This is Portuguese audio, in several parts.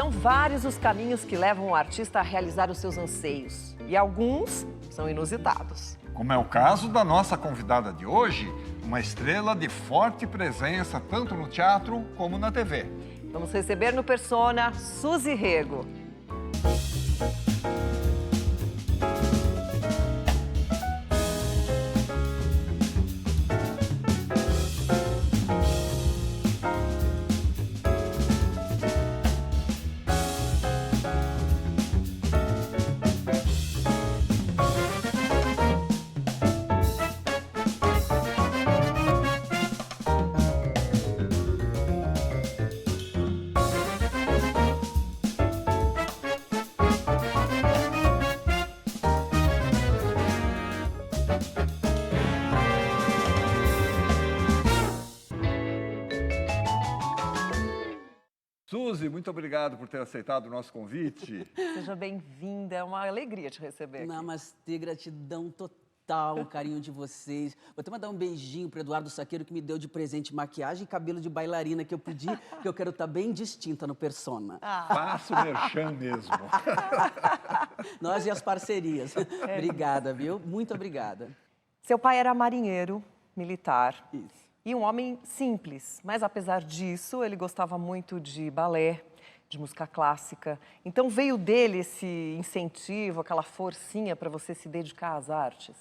São vários os caminhos que levam o artista a realizar os seus anseios. E alguns são inusitados. Como é o caso da nossa convidada de hoje, uma estrela de forte presença tanto no teatro como na TV. Vamos receber no Persona Suzy Rego. Suzy, muito obrigado por ter aceitado o nosso convite. Seja bem-vinda, é uma alegria te receber aqui. Namastê, gratidão total, o carinho de vocês. Vou até mandar um beijinho pro Eduardo Saqueiro, que me deu de presente maquiagem e cabelo de bailarina que eu pedi, porque eu quero estar bem distinta no Persona. Faça o merchan mesmo. Nós e as parcerias. Obrigada, viu? Muito obrigada. Seu pai era marinheiro, militar. Isso. E um homem simples, mas apesar disso, ele gostava muito de balé, de música clássica. Então veio dele esse incentivo, aquela forcinha para você se dedicar às artes?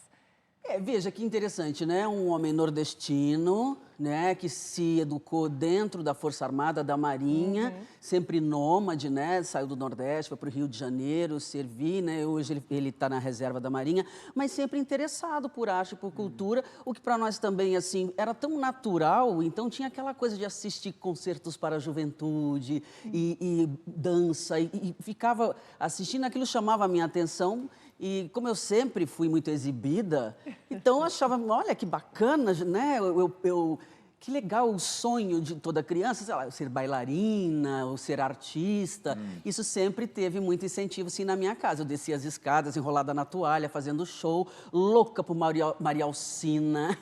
Veja que interessante, né? Um homem nordestino, né? Que se educou dentro da Força Armada, da Marinha, sempre nômade, né? Saiu do Nordeste, foi para o Rio de Janeiro servir, né? Hoje ele está na reserva da Marinha, mas sempre interessado por arte, por cultura, o que para nós também, assim, era tão natural, então tinha aquela coisa de assistir concertos para a juventude e dança, e ficava assistindo, aquilo chamava a minha atenção. E como eu sempre fui muito exibida, então eu achava, olha que bacana, né? Que legal o sonho de toda criança, sei lá, ser bailarina, ou ser artista. Isso sempre teve muito incentivo, sim, na minha casa. Eu descia as escadas, enrolada na toalha, fazendo show, louca por Maria Alcina,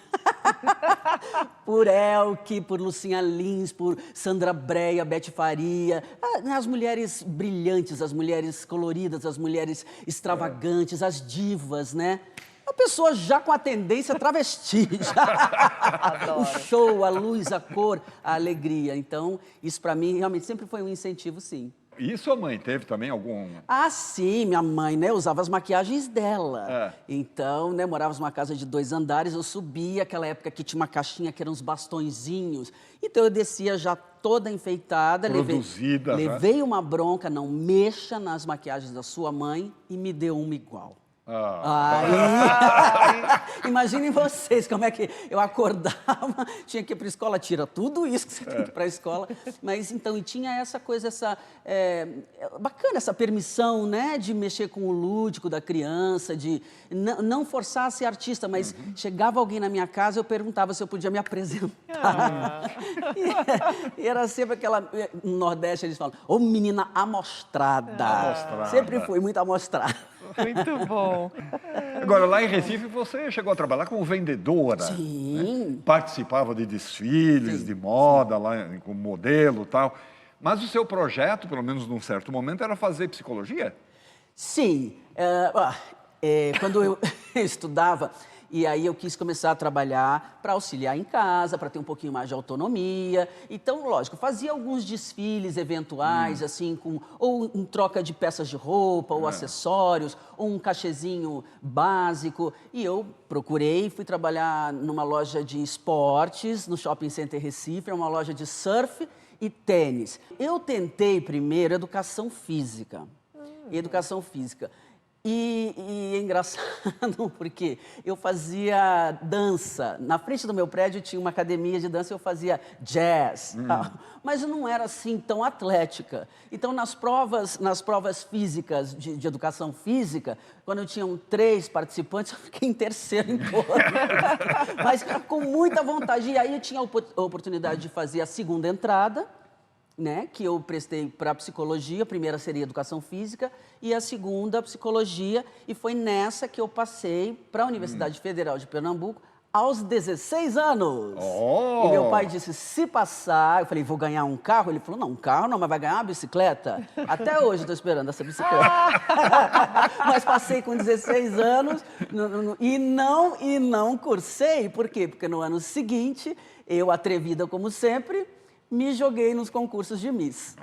por Elke, por Lucinha Lins, por Sandra Breia, Bete Faria. As mulheres brilhantes, as mulheres coloridas, as mulheres extravagantes, as divas, né? A pessoa já com a tendência travesti. O show, a luz, a cor, a alegria. Então, isso para mim realmente sempre foi um incentivo, sim. E sua mãe teve também algum... Ah, sim, minha mãe, né, usava as maquiagens dela. Então, né, morávamos numa casa de 2 andares, eu subia, aquela época que tinha uma caixinha que eram uns bastõezinhos. Então, eu descia já toda enfeitada. Produzida. Levei uma bronca, não mexa nas maquiagens da sua mãe, e me deu uma igual. Imaginem vocês como é que eu acordava, tinha que ir para a escola, tira tudo isso que você tem que ir para a escola. Mas então, e tinha essa coisa, bacana essa permissão, né, de mexer com o lúdico da criança, de não forçar a ser artista, mas chegava alguém na minha casa, eu perguntava se eu podia me apresentar. E era sempre aquela, no Nordeste eles falam, ô menina amostrada. Sempre fui muito amostrada. Muito bom. Agora, lá em Recife, você chegou a trabalhar como vendedora. Sim. Né? Participava de desfiles de moda, lá como modelo e tal. Mas o seu projeto, pelo menos num certo momento, era fazer psicologia? Sim. Quando eu estudava, e aí eu quis começar a trabalhar para auxiliar em casa, para ter um pouquinho mais de autonomia. Então, lógico, fazia alguns desfiles eventuais, assim, ou em troca de peças de roupa, ou acessórios, ou um cachezinho básico. E eu fui trabalhar numa loja de esportes, no Shopping Center Recife, uma loja de surf e tênis. Eu tentei primeiro educação física. Educação física. E é engraçado porque eu fazia dança. Na frente do meu prédio tinha uma academia de dança e eu fazia jazz. Mas eu não era assim tão atlética. Então, nas provas físicas, de educação física, quando tinham 3 participantes, eu fiquei em terceiro em todas. Mas com muita vontade. E aí eu tinha a oportunidade de fazer a segunda entrada, né, que eu prestei para psicologia. A primeira seria educação física e a segunda psicologia, e foi nessa que eu passei para a Universidade Federal de Pernambuco aos 16 anos. Oh! E meu pai disse, se passar, eu falei, vou ganhar um carro? Ele falou, não, um carro não, mas vai ganhar uma bicicleta. Até hoje estou esperando essa bicicleta. Mas passei com 16 anos e não cursei. Por quê? Porque no ano seguinte, eu, atrevida como sempre, me joguei nos concursos de Miss.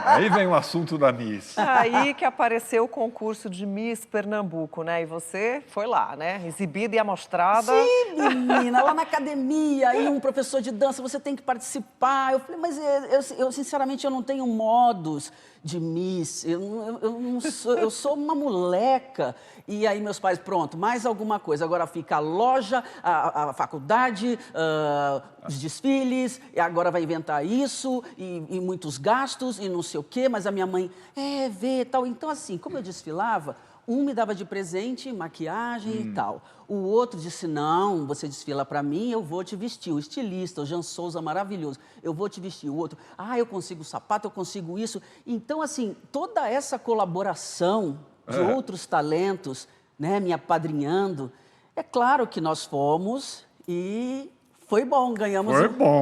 Aí vem o assunto da Miss. Aí que apareceu o concurso de Miss Pernambuco, né? E você foi lá, né? Exibida e amostrada. Sim, menina, lá na academia, aí um professor de dança, você tem que participar. Eu falei, mas eu sinceramente, eu não tenho modos de Miss, eu sou uma moleca. E aí meus pais, pronto, mais alguma coisa. Agora fica a loja, a faculdade, os desfiles, e agora vai inventar isso, e muitos gastos, e não sei o quê. Mas a minha mãe, vê, tal. Então, assim, como eu desfilava, um me dava de presente maquiagem e tal. O outro disse, não, você desfila para mim, eu vou te vestir. O estilista, o Jean Souza, maravilhoso, eu vou te vestir. O outro, eu consigo sapato, eu consigo isso. Então, assim, toda essa colaboração de outros talentos, né, me apadrinhando, é claro que nós fomos e foi bom, ganhamos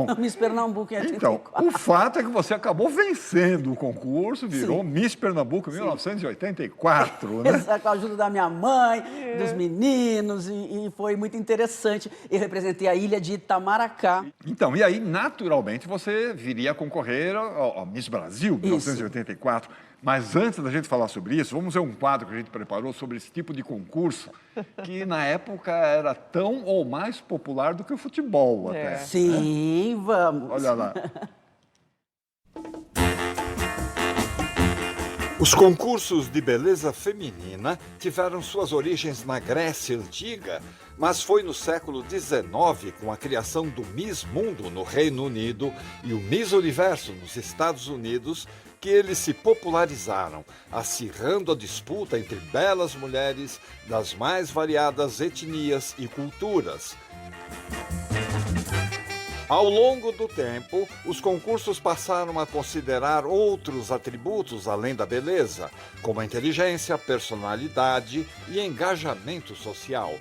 a Miss Pernambuco em 84. Então, o fato é que você acabou vencendo o concurso, virou Miss Pernambuco em 1984, né? Com a ajuda da minha mãe, dos meninos, e foi muito interessante. Eu representei a ilha de Itamaracá. Então, e aí, naturalmente, você viria a concorrer ao Miss Brasil, 1984. Mas antes da gente falar sobre isso, vamos ver um quadro que a gente preparou sobre esse tipo de concurso, que na época era tão ou mais popular do que o futebol até. Sim, vamos. Olha lá. Os concursos de beleza feminina tiveram suas origens na Grécia Antiga, mas foi no século XIX, com a criação do Miss Mundo no Reino Unido e o Miss Universo nos Estados Unidos, que eles se popularizaram, acirrando a disputa entre belas mulheres das mais variadas etnias e culturas. Ao longo do tempo, os concursos passaram a considerar outros atributos além da beleza, como a inteligência, personalidade e engajamento social.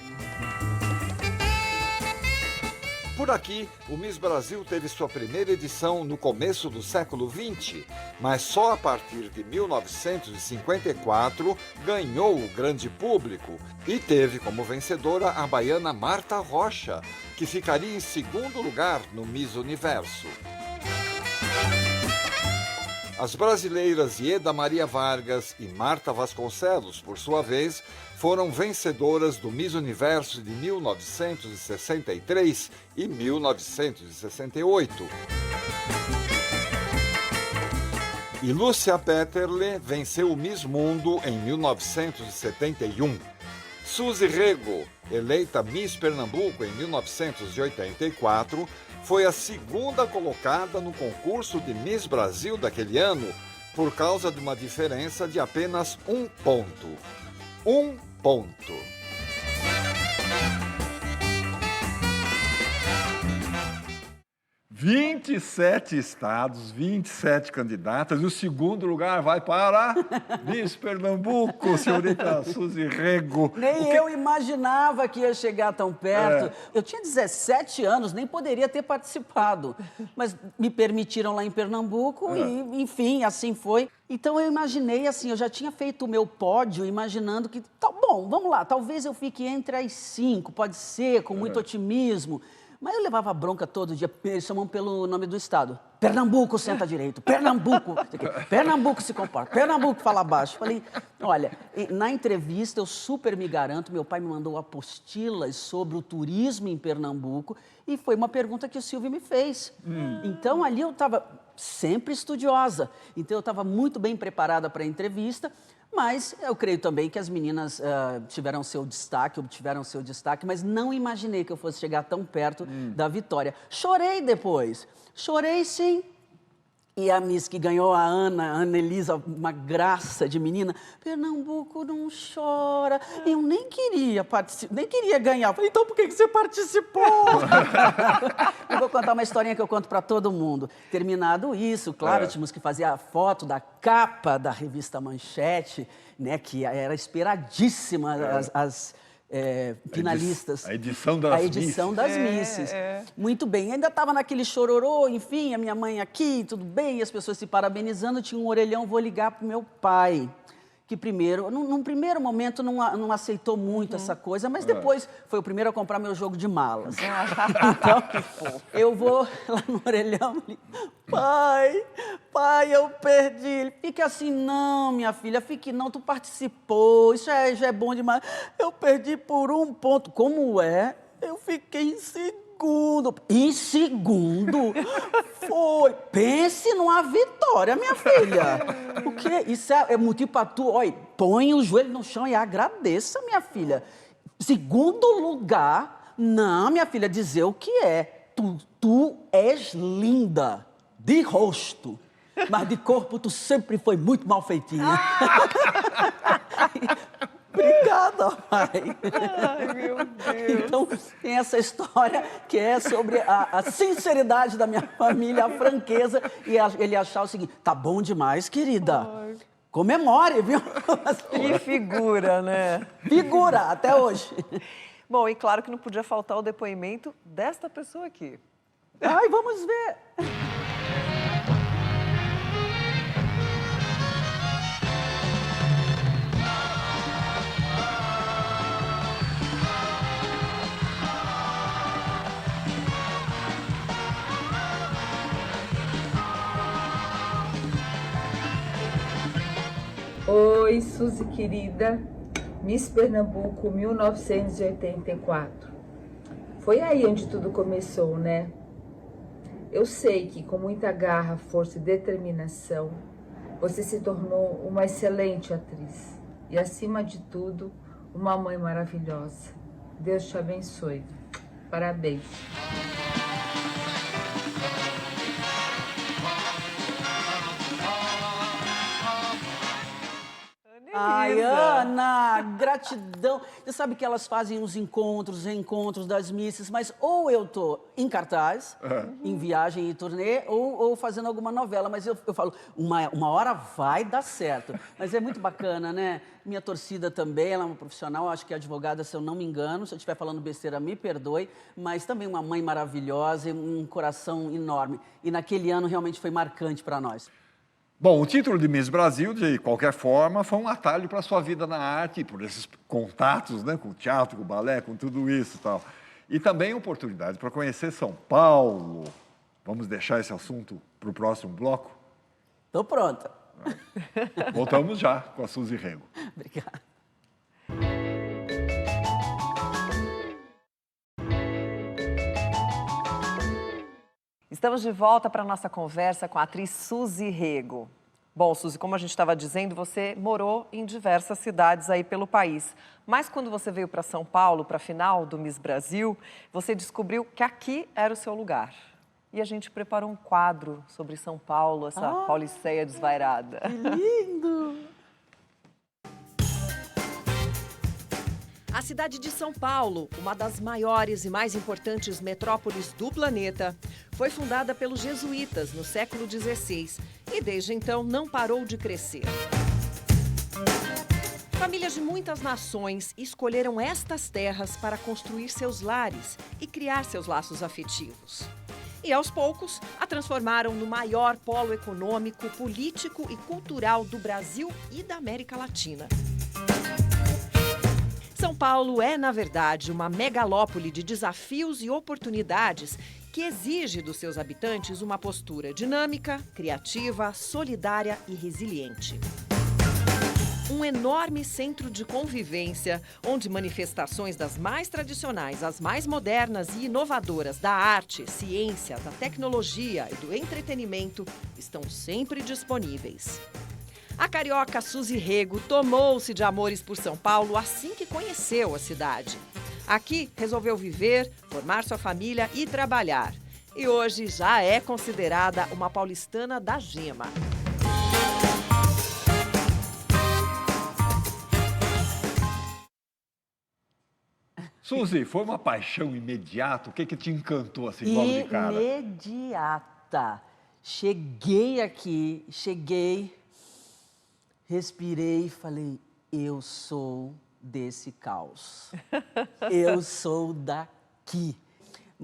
Por aqui, o Miss Brasil teve sua primeira edição no começo do século XX, mas só a partir de 1954 ganhou o grande público e teve como vencedora a baiana Marta Rocha, que ficaria em segundo lugar no Miss Universo. As brasileiras Ieda Maria Vargas e Marta Vasconcelos, por sua vez, foram vencedoras do Miss Universo de 1963 e 1968. E Lúcia Petterle venceu o Miss Mundo em 1971. Suzy Rego, eleita Miss Pernambuco em 1984, foi a segunda colocada no concurso de Miss Brasil daquele ano, por causa de uma diferença de apenas 1 ponto. 1 ponto. ...27 estados, 27 candidatas, e o segundo lugar vai para Miss Pernambuco, senhorita Suzy Rego. Nem eu imaginava que ia chegar tão perto. Eu tinha 17 anos, nem poderia ter participado, mas me permitiram lá em Pernambuco e, enfim, assim foi. Então eu imaginei assim, eu já tinha feito o meu pódio imaginando que, tá bom, vamos lá, talvez eu fique entre as 5, pode ser, com muito otimismo. Mas eu levava bronca todo dia, eles chamam pelo nome do estado. Pernambuco senta direito, Pernambuco, Pernambuco se comporta, Pernambuco fala baixo. Falei, olha, na entrevista eu super me garanto, meu pai me mandou apostilas sobre o turismo em Pernambuco e foi uma pergunta que o Silvio me fez. Então ali eu estava sempre estudiosa, então eu estava muito bem preparada para a entrevista. Mas eu creio também que as meninas obtiveram seu destaque, mas não imaginei que eu fosse chegar tão perto da vitória. Chorei depois, chorei sim. E a Miss que ganhou, a Ana Elisa, uma graça de menina, Pernambuco não chora. Eu nem queria participar, nem queria ganhar. Falei, então por que você participou? Eu vou contar uma historinha que eu conto para todo mundo. Terminado isso, claro, tínhamos que fazer a foto da capa da revista Manchete, né, que era esperadíssima, finalistas. A edição das A edição Misses. das Misses. Muito bem. Ainda estava naquele chororô, enfim, a minha mãe aqui, tudo bem, e as pessoas se parabenizando. Tinha um orelhão, vou ligar para o meu pai. Que primeiro, num primeiro momento não aceitou muito essa coisa, mas depois foi o primeiro a comprar meu jogo de malas. Então, eu vou lá no orelhão e pai, eu perdi. Ele fica assim, não, minha filha, fique não, tu participou, isso já é bom demais. Eu perdi por 1 ponto. Como é? Eu fiquei em segundo. Em segundo? Foi. Pense numa vitória, minha filha. O quê? Isso é motivo para tu. Olha, põe o joelho no chão e agradeça, minha filha. Segundo lugar, não, minha filha, dizer o que é. Tu és linda de rosto, mas de corpo tu sempre foi muito mal feitinha. Obrigada, pai. Ai, meu Deus. Então, tem essa história que é sobre a sinceridade da minha família, a franqueza, e ele achar o seguinte, tá bom demais, querida. Ai. Comemore, viu? Que figura, né? Figura, até hoje. Bom, e claro que não podia faltar o depoimento desta pessoa aqui. Ai, vamos ver. Oi, Suzy querida, Miss Pernambuco 1984. Foi aí onde tudo começou, né? Eu sei que com muita garra, força e determinação, você se tornou uma excelente atriz e, acima de tudo, uma mãe maravilhosa. Deus te abençoe. Parabéns. Ai, Ana, gratidão. Você sabe que elas fazem os reencontros das Misses, mas ou eu tô em cartaz, em viagem e turnê, ou fazendo alguma novela. Mas eu falo, uma hora vai dar certo. Mas é muito bacana, né? Minha torcida também, ela é uma profissional, acho que é advogada, se eu não me engano. Se eu estiver falando besteira, me perdoe. Mas também uma mãe maravilhosa e um coração enorme. E naquele ano realmente foi marcante para nós. Bom, o título de Miss Brasil, de qualquer forma, foi um atalho para a sua vida na arte, por esses contatos, né, com o teatro, com o balé, com tudo isso e tal. E também oportunidade para conhecer São Paulo. Vamos deixar esse assunto para o próximo bloco? Tô pronta. Voltamos já com a Suzy Rego. Obrigada. Estamos de volta para a nossa conversa com a atriz Suzy Rego. Bom, Suzy, como a gente estava dizendo, você morou em diversas cidades aí pelo país. Mas quando você veio para São Paulo, para a final do Miss Brasil, você descobriu que aqui era o seu lugar. E a gente preparou um quadro sobre São Paulo, essa pauliceia desvairada. Que lindo! A cidade de São Paulo, uma das maiores e mais importantes metrópoles do planeta, foi fundada pelos jesuítas no século XVI e desde então não parou de crescer. Famílias de muitas nações escolheram estas terras para construir seus lares e criar seus laços afetivos. E aos poucos a transformaram no maior polo econômico, político e cultural do Brasil e da América Latina. São Paulo é, na verdade, uma megalópole de desafios e oportunidades que exige dos seus habitantes uma postura dinâmica, criativa, solidária e resiliente. Um enorme centro de convivência, onde manifestações das mais tradicionais às mais modernas e inovadoras da arte, ciência, da tecnologia e do entretenimento estão sempre disponíveis. A carioca Suzy Rego tomou-se de amores por São Paulo assim que conheceu a cidade. Aqui resolveu viver, formar sua família e trabalhar. E hoje já é considerada uma paulistana da gema. Suzy, foi uma paixão imediata? O que te encantou assim logo de cara? Imediata. Cheguei aqui, respirei e falei, eu sou desse caos. Eu sou daqui.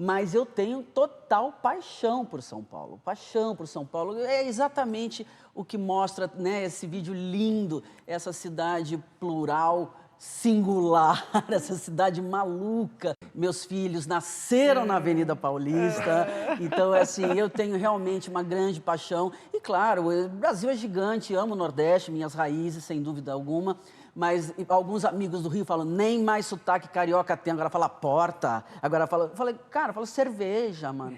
Mas eu tenho total paixão por São Paulo. Paixão por São Paulo é exatamente o que mostra, né, esse vídeo lindo, essa cidade plural, singular, essa cidade maluca. Meus filhos nasceram na Avenida Paulista, então, assim, eu tenho realmente uma grande paixão. E, claro, o Brasil é gigante, amo o Nordeste, minhas raízes, sem dúvida alguma. Mas alguns amigos do Rio falam, nem mais sotaque carioca tem, agora fala porta, agora fala... Eu falei, cara, fala cerveja, mano.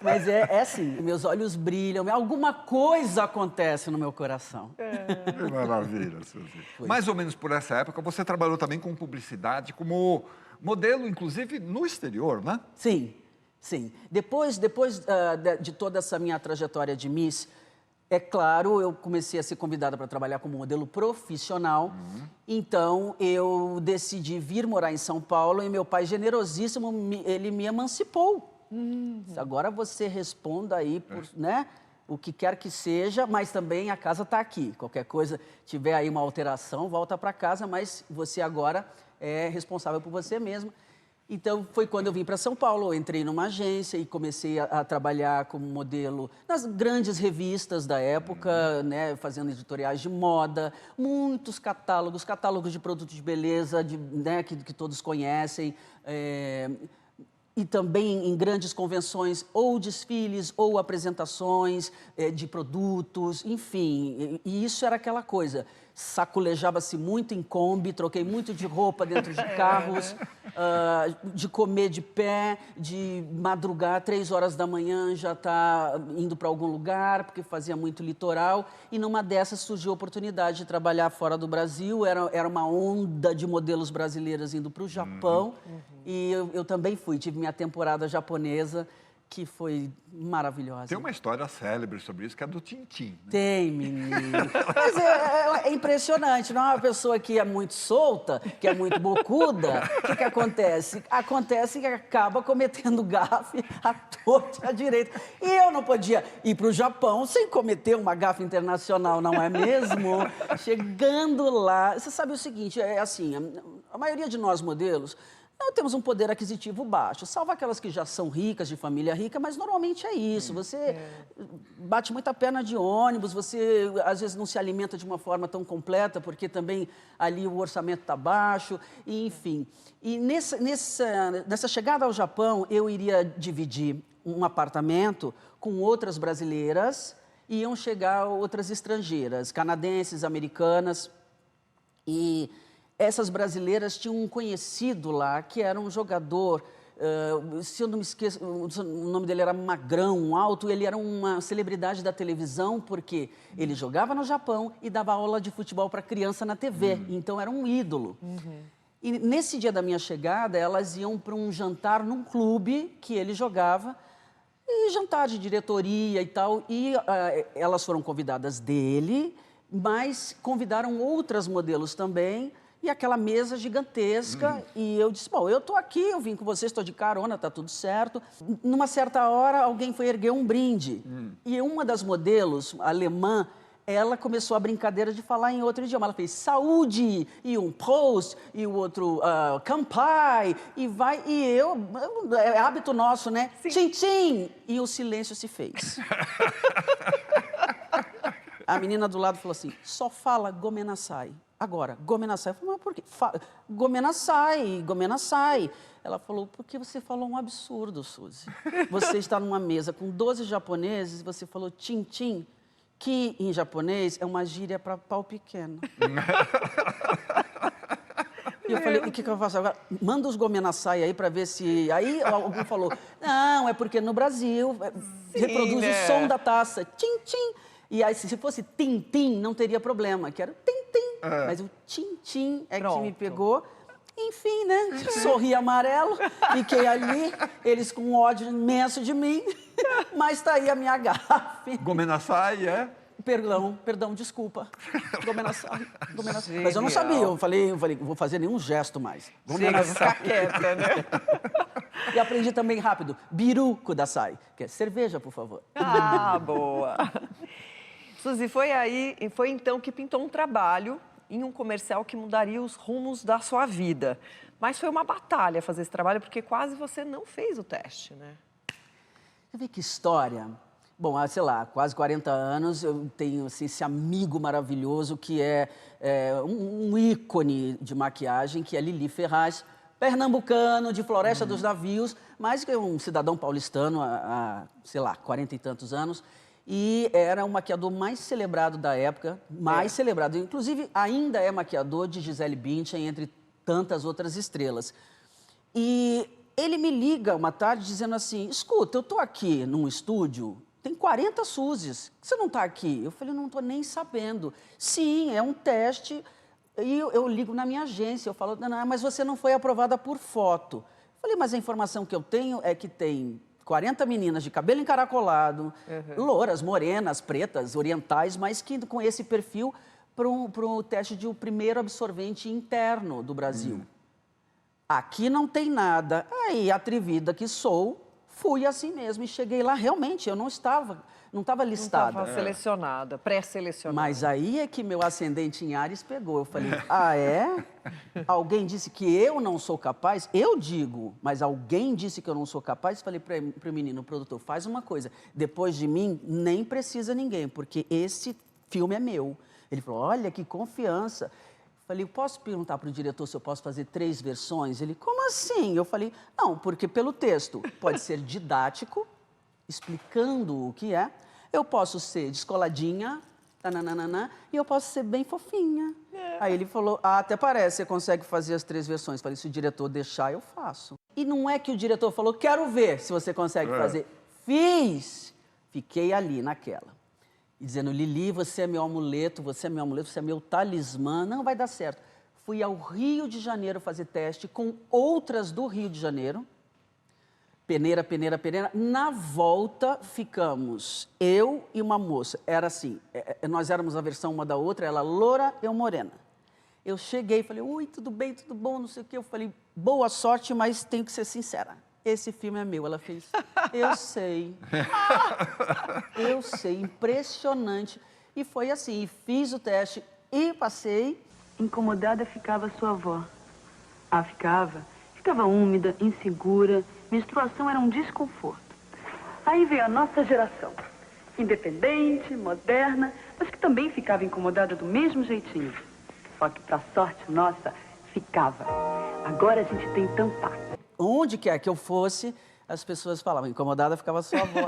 Mas é assim, meus olhos brilham, alguma coisa acontece no meu coração. Que maravilha, Suzy. Mais ou menos por essa época, você trabalhou também com publicidade, como modelo, inclusive, no exterior, né? Sim, sim. Depois de toda essa minha trajetória de Miss... É claro, eu comecei a ser convidada para trabalhar como modelo profissional, então eu decidi vir morar em São Paulo e meu pai, generosíssimo, ele me emancipou. Agora você responda aí por, né, o que quer que seja, mas também a casa está aqui. Qualquer coisa, tiver aí uma alteração, volta para casa, mas você agora é responsável por você mesmo. Então, foi quando eu vim para São Paulo, eu entrei numa agência e comecei a trabalhar como modelo nas grandes revistas da época, né, fazendo editoriais de moda, muitos catálogos de produtos de beleza, né, que todos conhecem, e também em grandes convenções, ou desfiles, ou apresentações de produtos, enfim, e isso era aquela coisa. Sacolejava-se muito em Kombi, troquei muito de roupa dentro de carros, de comer de pé, de madrugar 3 horas da manhã, já tá indo para algum lugar, porque fazia muito litoral. E numa dessas surgiu a oportunidade de trabalhar fora do Brasil. Era uma onda de modelos brasileiras indo para o Japão. E eu também fui, tive minha temporada japonesa, que foi maravilhosa. Tem uma história célebre sobre isso, que é do Tintim. Né? Tem, menino. Mas é impressionante, não é uma pessoa que é muito solta, que é muito bocuda. O que acontece? Acontece que acaba cometendo gafe à torta e à direita. E eu não podia ir para o Japão sem cometer uma gafe internacional, não é mesmo? Chegando lá... Você sabe o seguinte, é assim, a maioria de nós modelos... Nós temos um poder aquisitivo baixo, salvo aquelas que já são ricas, de família rica, mas normalmente é isso. Você bate muita perna de ônibus, você às vezes não se alimenta de uma forma tão completa, porque também ali o orçamento está baixo, e, enfim. E nessa chegada ao Japão, eu iria dividir um apartamento com outras brasileiras, e iam chegar outras estrangeiras, canadenses, americanas, e... Essas brasileiras tinham um conhecido lá, que era um jogador, se eu não me esqueço, o nome dele era Magrão, alto, ele era uma celebridade da televisão, porque ele jogava no Japão e dava aula de futebol para criança na TV, então era um ídolo. E nesse dia da minha chegada, elas iam para um jantar num clube que ele jogava, e jantar de diretoria e tal, e elas foram convidadas dele, mas convidaram outras modelos também, e aquela mesa gigantesca, e eu disse, bom, eu estou aqui, eu vim com vocês, estou de carona, está tudo certo. Numa certa hora, alguém foi erguer um brinde, e uma das modelos, alemã, ela começou a brincadeira de falar em outro idioma. Ela fez saúde, e um Prost, e o outro Kampai, e vai, e eu, é hábito nosso, né? Tchim, tchim! E o silêncio se fez. A menina do lado falou assim, só fala Gomenasai. Agora, Gomenasai. Eu falei, mas por quê? Gomenasai, Gomenasai. Ela falou, porque você falou um absurdo, Suzy. Você está numa mesa com 12 japoneses e você falou tim-tim, que em japonês é uma gíria para pau pequeno. E eu falei, o que eu faço agora? Manda os Gomenasai aí para ver se... Aí alguém falou, não, é porque no Brasil reproduz o som da taça, tim-tim. E aí, se fosse tim-tim, não teria problema, que era tim-tim. Mas o tim-tim é que me pegou. Enfim, né? Sorri amarelo, fiquei ali, eles com um ódio imenso de mim, mas tá aí a minha gafe. Gomenasai, Perdão, desculpa. Gomenasai. Mas eu não sabia, eu falei, vou fazer nenhum gesto mais. Chega, ficar quieta, né? E aprendi também rápido, biru kudasai, que é cerveja, por favor. Ah, boa. Suzy, foi então que pintou um trabalho em um comercial que mudaria os rumos da sua vida. Mas foi uma batalha fazer esse trabalho, porque quase você não fez o teste, né? Você vê que história. Bom, há, sei lá, quase 40 anos eu tenho assim, esse amigo maravilhoso que é um ícone de maquiagem, que é Lili Ferraz, pernambucano, de Floresta dos Navios, mas que é um cidadão paulistano há, sei lá, 40 e tantos anos. E era o maquiador mais celebrado da época, mais celebrado. Inclusive, ainda é maquiador de Gisele Bündchen, entre tantas outras estrelas. E ele me liga uma tarde dizendo assim, escuta, eu tô aqui num estúdio, tem 40 Suzes, você não tá aqui? Eu falei, não tô nem sabendo. Sim, é um teste, e eu ligo na minha agência, eu falo, não, mas você não foi aprovada por foto. Eu falei, mas a informação que eu tenho é que tem 40 meninas de cabelo encaracolado, louras, morenas, pretas, orientais, mas que com esse perfil para o teste de o primeiro absorvente interno do Brasil. Aqui não tem nada. Aí, atrevida que sou, fui assim mesmo e cheguei lá. Realmente, eu não estava listada. Não estava selecionada, pré-selecionada. Mas aí é que meu ascendente em Áries pegou. Eu falei, ah, é? Alguém disse que eu não sou capaz? Eu digo, mas alguém disse que eu não sou capaz? Falei para o menino, produtor, faz uma coisa. Depois de mim, nem precisa ninguém, porque esse filme é meu. Ele falou, olha, que confiança. Eu falei, posso perguntar para o diretor se eu posso fazer 3 versões? Ele, como assim? Eu falei, não, porque pelo texto pode ser didático, explicando o que é. Eu posso ser descoladinha, tananana, e eu posso ser bem fofinha. Aí ele falou, ah, até parece, você consegue fazer as 3 versões. Eu falei, se o diretor deixar, eu faço. E não é que o diretor falou, quero ver se você consegue fazer. Fiz! Fiquei ali naquela. E dizendo, Lili, você é meu amuleto, você é meu amuleto, você é meu talismã. Não vai dar certo. Fui ao Rio de Janeiro fazer teste com outras do Rio de Janeiro. Peneira. Na volta, ficamos eu e uma moça. Era assim, nós éramos a versão uma da outra, ela loura, eu morena. Eu cheguei e falei, oi, tudo bem, tudo bom, não sei o quê. Eu falei, boa sorte, mas tenho que ser sincera. Esse filme é meu. Ela fez, eu sei. Eu sei, impressionante. E foi assim, fiz o teste e passei. Incomodada ficava sua avó. Ah, ficava. Ficava úmida, insegura. Menstruação era um desconforto. Aí veio a nossa geração. Independente, moderna, mas que também ficava incomodada do mesmo jeitinho. Só que, pra sorte nossa, ficava. Agora a gente tem tampar. Onde quer que eu fosse, as pessoas falavam, incomodada ficava sua avó.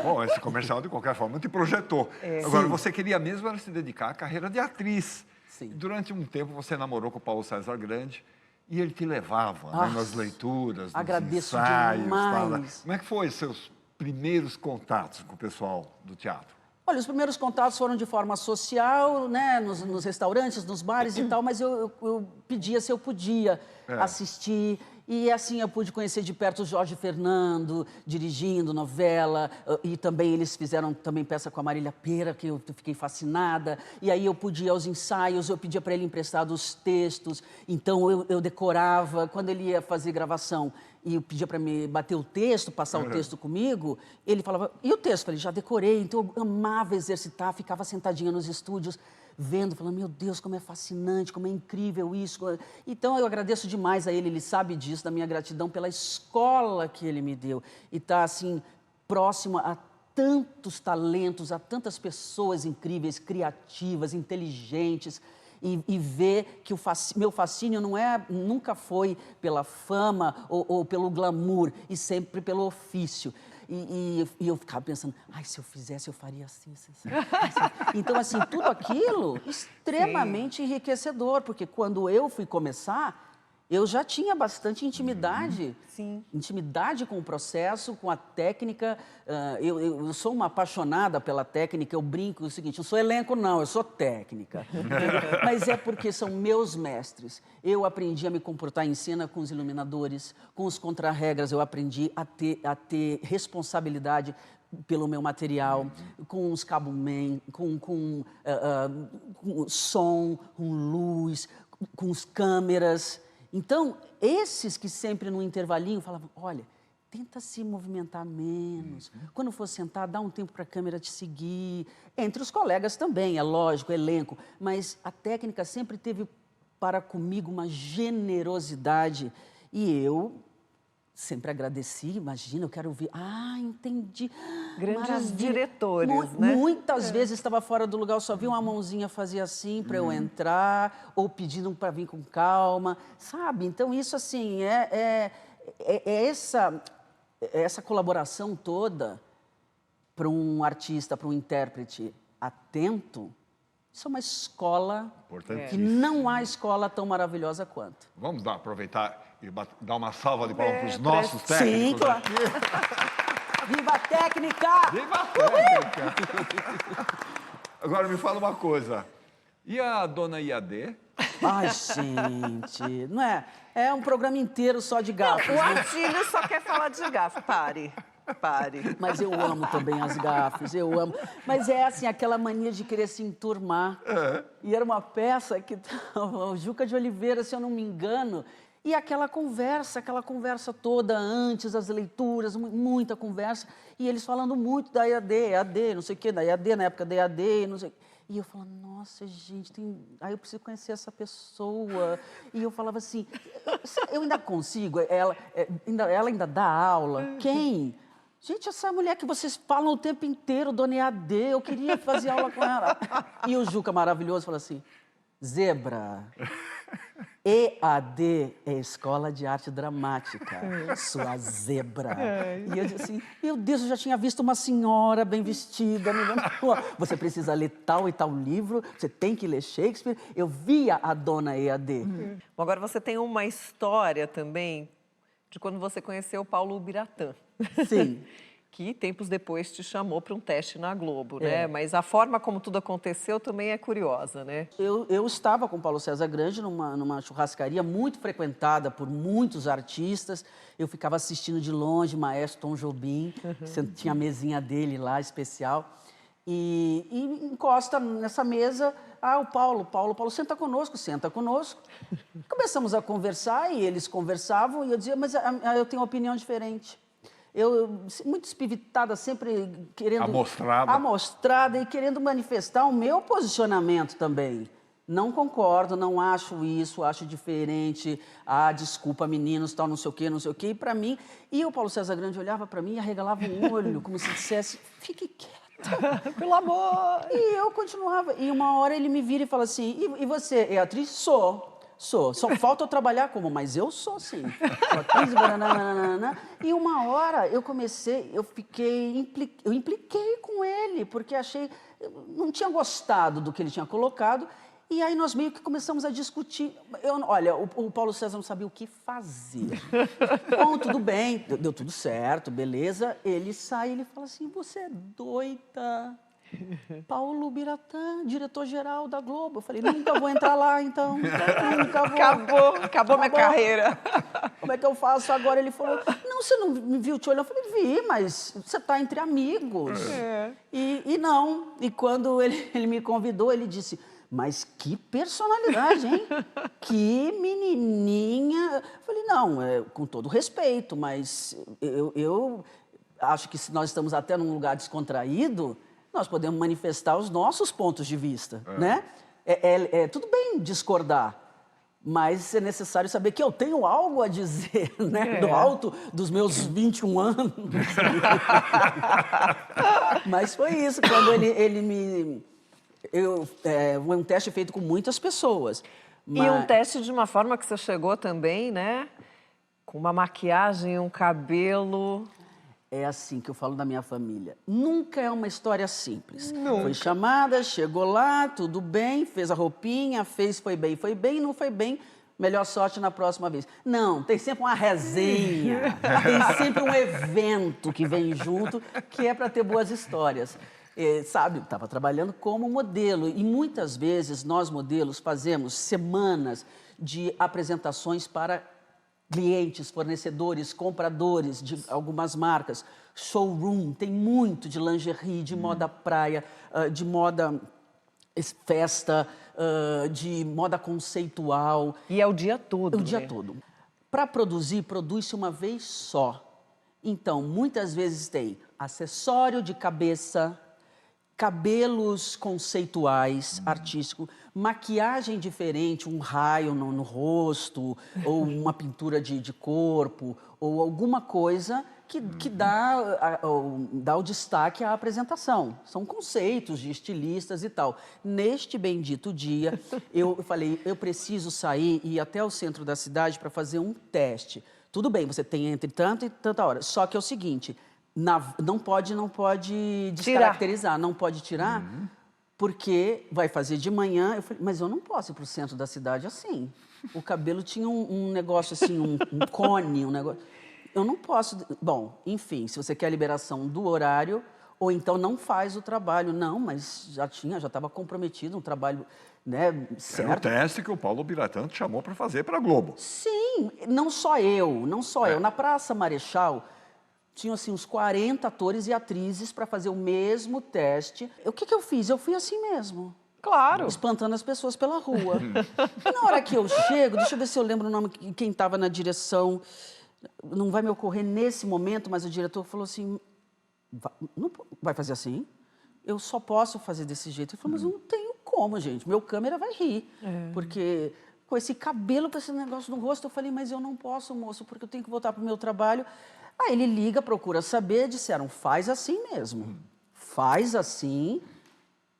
Bom, esse comercial, de qualquer forma, te projetou. Agora, você queria mesmo era se dedicar à carreira de atriz. Sim. Durante um tempo, você namorou com o Paulo César Grande e ele te levava né, nas leituras, nos agradeço ensaios. demais. Tal, né? Como é que foi seus primeiros contatos com o pessoal do teatro? Olha, os primeiros contatos foram de forma social, né, nos restaurantes, nos bares e tal, mas eu pedia se eu podia assistir. E assim eu pude conhecer de perto o Jorge Fernando, dirigindo novela, e também eles fizeram também peça com a Marília Pêra, que eu fiquei fascinada. E aí eu pude ir aos ensaios, eu pedia para ele emprestado os textos, então eu decorava. Quando ele ia fazer gravação e eu pedia para me bater o texto, passar o texto comigo, ele falava, e o texto? Eu falei, já decorei. Então eu amava exercitar, ficava sentadinha nos estúdios, vendo, falando, meu Deus, como é fascinante, como é incrível isso. Então, eu agradeço demais a ele sabe disso, da minha gratidão pela escola que ele me deu. E está, assim, próximo a tantos talentos, a tantas pessoas incríveis, criativas, inteligentes, e ver que meu fascínio nunca foi pela fama ou pelo glamour, e sempre pelo ofício. E eu ficava pensando, ai, se eu fizesse, eu faria assim. Então, assim, tudo aquilo extremamente enriquecedor, porque quando eu fui começar, eu já tinha bastante intimidade. Sim. Intimidade com o processo, com a técnica. Eu sou uma apaixonada pela técnica, eu brinco o seguinte, eu sou elenco não, eu sou técnica. Mas é porque são meus mestres. Eu aprendi a me comportar em cena com os iluminadores, com os contrarregras, eu aprendi a ter responsabilidade pelo meu material, com os cabo-man, com som, com luz, com as câmeras. Então, esses que sempre no intervalinho falavam, olha, tenta se movimentar menos. Quando for sentar, dá um tempo para a câmera te seguir. Entre os colegas também, é lógico, elenco. Mas a técnica sempre teve para comigo uma generosidade. E eu sempre agradeci, imagina, eu quero ver. Ah, entendi. Grandes Maravilha. diretores, né? Muitas vezes estava fora do lugar, eu só vi uma mãozinha fazer assim para eu entrar, ou pedindo para vir com calma, sabe? Então, isso, assim, essa colaboração toda para um artista, para um intérprete atento, isso é uma escola que Importantíssimo. não há escola tão maravilhosa quanto. Vamos aproveitar e dar uma salva de palmas para os É, nossos Sim, técnicos claro. aqui. Viva a técnica! Viva a técnica! Agora me fala uma coisa. E a dona Iadê? Ai, gente, não é? É um programa inteiro só de gafes. O né? Atílio só quer falar de gafe. Pare. Mas eu amo também as gafes, eu amo. Mas é assim, aquela mania de querer se enturmar. E era uma peça que tava o Juca de Oliveira, se eu não me engano, e aquela conversa toda antes das leituras, muita conversa, e eles falando muito da EAD, não sei o quê, da EAD, na época da EAD, não sei. E eu falava, nossa, gente, aí eu preciso conhecer essa pessoa. E eu falava assim, eu ainda consigo, ela ainda dá aula. Quem? Gente, essa mulher que vocês falam o tempo inteiro, dona EAD, eu queria fazer aula com ela. E o Juca maravilhoso falou assim, Zebra, EAD é Escola de Arte Dramática, sua zebra. E eu disse assim, meu Deus, eu já tinha visto uma senhora bem vestida. Você precisa ler tal e tal livro, você tem que ler Shakespeare. Eu via a dona EAD. Bom, agora você tem uma história também de quando você conheceu o Paulo Ubiratã. Sim. Que tempos depois te chamou para um teste na Globo, né? Mas a forma como tudo aconteceu também é curiosa, né? Eu estava com o Paulo César Grande numa churrascaria muito frequentada por muitos artistas. Eu ficava assistindo de longe, maestro Tom Jobim, tinha a mesinha dele lá, especial. E encosta nessa mesa, o Paulo, senta conosco. Começamos a conversar e eles conversavam e eu dizia, mas eu tenho uma opinião diferente. Eu, muito espivitada, sempre querendo... Amostrada e querendo manifestar o meu posicionamento também. Não concordo, não acho isso, acho diferente. Desculpa, meninos, tal, não sei o quê. E para mim... E o Paulo César Grande olhava para mim e arregalava o olho, como se dissesse, fique quieta. Pelo amor! E eu continuava. E uma hora ele me vira e fala assim, e você é atriz? Sou. Só falta eu trabalhar mas eu sou sim. Sou atriz, bananana. E uma hora eu impliquei com ele, porque não tinha gostado do que ele tinha colocado. E aí nós meio que começamos a discutir. Olha, o Paulo César não sabia o que fazer. Bom, tudo bem, deu tudo certo, beleza. Ele sai e ele fala assim, você é doida. Paulo Ubiratã, diretor-geral da Globo. Eu falei, nunca vou entrar lá, então. Nunca vou. Acabou minha carreira. Como é que eu faço agora? Ele falou, não, você não me viu te olhando? Eu falei, vi, mas você está entre amigos. E não. E quando ele me convidou, ele disse, mas que personalidade, hein? Que menininha. Eu falei, não, com todo respeito, mas eu acho que se nós estamos até num lugar descontraído, nós podemos manifestar os nossos pontos de vista, né? Tudo bem discordar, mas é necessário saber que eu tenho algo a dizer, né? Do alto dos meus 21 anos. Mas foi isso, quando ele me... Foi um teste feito com muitas pessoas. E um teste de uma forma que você chegou também, né? Com uma maquiagem, um cabelo... É assim que eu falo da minha família. Nunca é uma história simples. Nunca. Foi chamada, chegou lá, tudo bem, fez a roupinha, foi bem, não foi bem, melhor sorte na próxima vez. Não, tem sempre uma resenha, tem sempre um evento que vem junto, que é para ter boas histórias. Sabe, estava trabalhando como modelo e muitas vezes nós modelos fazemos semanas de apresentações para clientes, fornecedores, compradores de algumas marcas, showroom, tem muito de lingerie, de moda praia, de moda festa, de moda conceitual. E é o dia todo, O dia né? todo. Para produz-se uma vez só. Então, muitas vezes tem acessório de cabeça, cabelos conceituais, artístico, maquiagem diferente, um raio no rosto, ou uma pintura de corpo, ou alguma coisa que dá o destaque à apresentação. São conceitos de estilistas e tal. Neste bendito dia, eu falei, eu preciso sair e ir até o centro da cidade para fazer um teste. Tudo bem, você tem entre tanto e tanta hora. Só que é o seguinte, não pode descaracterizar, não pode tirar, porque vai fazer de manhã. Eu falei, mas eu não posso ir para o centro da cidade assim. O cabelo tinha um negócio assim, um cone, um negócio... Eu não posso... Bom, enfim, se você quer a liberação do horário, ou então não faz o trabalho. Não, mas já estava comprometido, um trabalho, né, certo. Era o teste que o Paulo Biratã te chamou para fazer para a Globo. Sim, não só eu. Na Praça Marechal, tinham assim uns 40 atores e atrizes para fazer o mesmo teste. O que eu fiz? Eu fui assim mesmo. Claro. Espantando as pessoas pela rua. E na hora que eu chego, deixa eu ver se eu lembro o nome, quem estava na direção... Não vai me ocorrer nesse momento, mas o diretor falou assim, vai fazer assim? Eu só posso fazer desse jeito. Ele falou, mas não tenho como, gente. Meu câmera vai rir. Porque com esse cabelo, com esse negócio no rosto, eu falei, mas eu não posso, moço, porque eu tenho que voltar para o meu trabalho. Aí ele liga, procura saber, disseram, faz assim mesmo. Faz assim.